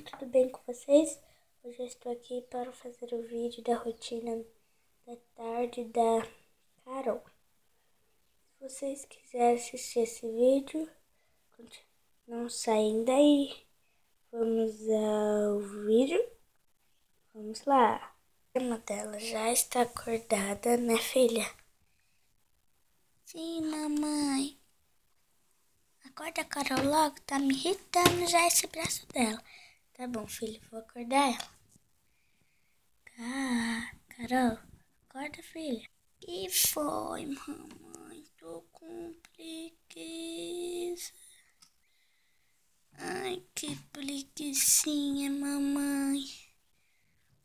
tudo bem com vocês? Hoje eu estou aqui para fazer o vídeo da rotina da tarde da Carol. Se vocês quiserem assistir esse vídeo, não saem daí. Vamos ao vídeo? Vamos lá. A irmã dela já está acordada, né, filha? Sim, mamãe. Acorda, Carol, logo. Tá me irritando já esse braço dela. Tá bom, filho, vou acordar ela. Carol, acorda, filha. Que foi, mamãe? Tô com preguiça. Ai, que preguicinha, mamãe.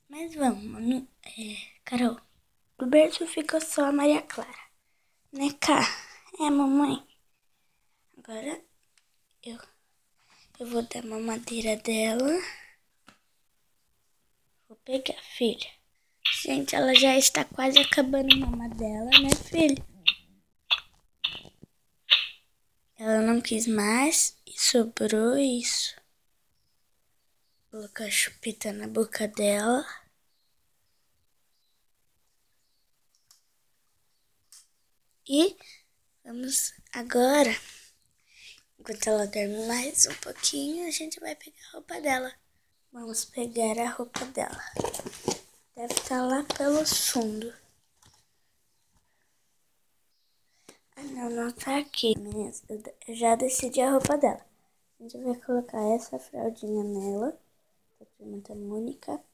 Mas vamos, Carol. Do berço ficou só a Maria Clara. Né, cá? É, mamãe. Agora eu vou dar a mamadeira dela. Vou pegar, filha. Gente, ela já está quase acabando a mama dela, né, filha? Ela não quis mais e sobrou isso. Vou colocar a chupeta na boca dela. E vamos agora, enquanto ela dorme mais um pouquinho, a gente vai pegar a roupa dela. Vamos pegar a roupa dela. Deve estar lá pelo fundo. Ah, não tá aqui. Meninas, eu já decidi a roupa dela. A gente vai colocar essa fraldinha nela, da Turma da Mônica.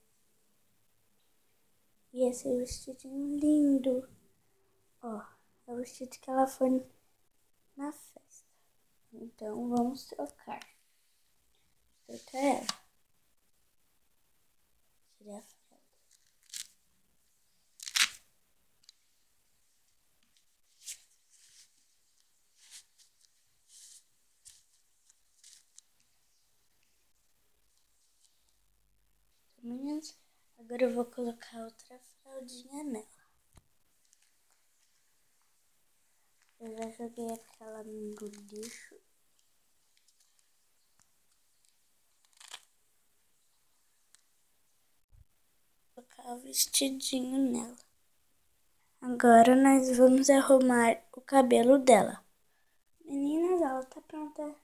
E esse vestidinho lindo. Ó, é o vestido que ela foi na festa. Então, vamos trocar. Trocar ela. Tirar a fralda. Meninas, agora eu vou colocar outra fraldinha nela. Eu já joguei aquela no lixo. Vou colocar o vestidinho nela. Agora nós vamos arrumar o cabelo dela. Meninas, ela tá pronta.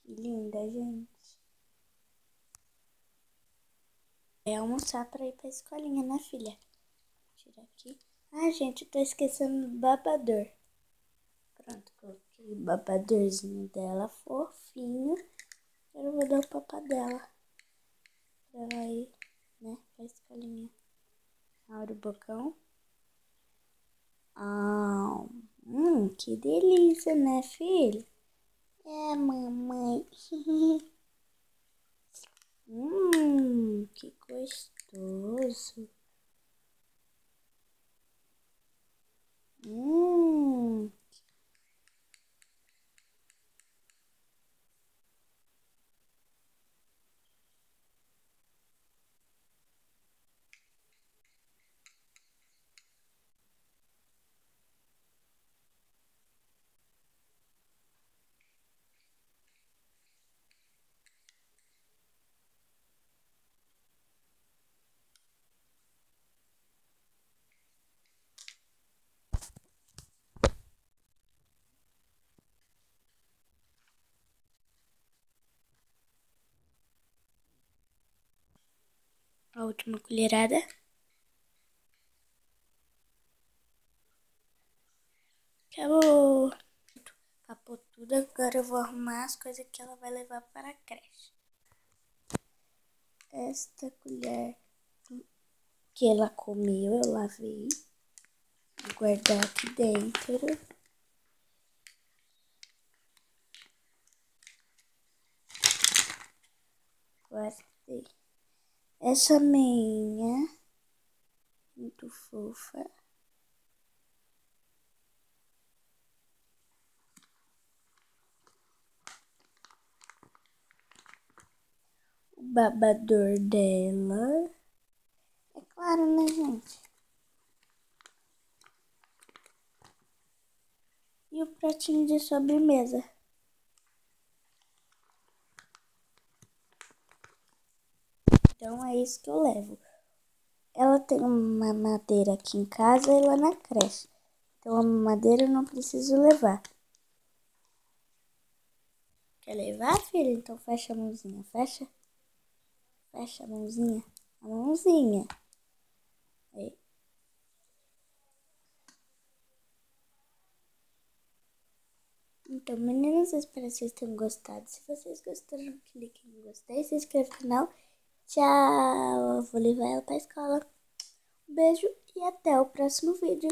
Que linda, gente. É almoçar pra ir pra escolinha, né, filha? Tirar aqui. Ah, gente, eu tô esquecendo do babador. Pronto, coloquei o babadorzinho dela, fofinho. Agora eu vou dar o papá dela. Pra ela ir, né, pra escolinha. Abre o bocão. Ah, que delícia, né, filho? É, mamãe. Que gostoso. Hum. A última colherada. Acabou. Acabou tudo. Agora eu vou arrumar as coisas que ela vai levar para a creche. Esta colher que ela comeu, eu lavei. Vou guardar aqui dentro. Guardei. Essa meinha, muito fofa. O babador dela. É claro, né, gente? E o pratinho de sobremesa. Então é isso que eu levo. Ela tem uma madeira aqui em casa e lá na creche. Então a madeira eu não preciso levar. Quer levar, filha? Então fecha a mãozinha, fecha. Fecha a mãozinha. A mãozinha. Aí. Então, meninas, espero que vocês tenham gostado. Se vocês gostaram, clique em gostei, se inscreve no canal. Tchau! Eu vou levar ela pra escola. Um beijo e até o próximo vídeo.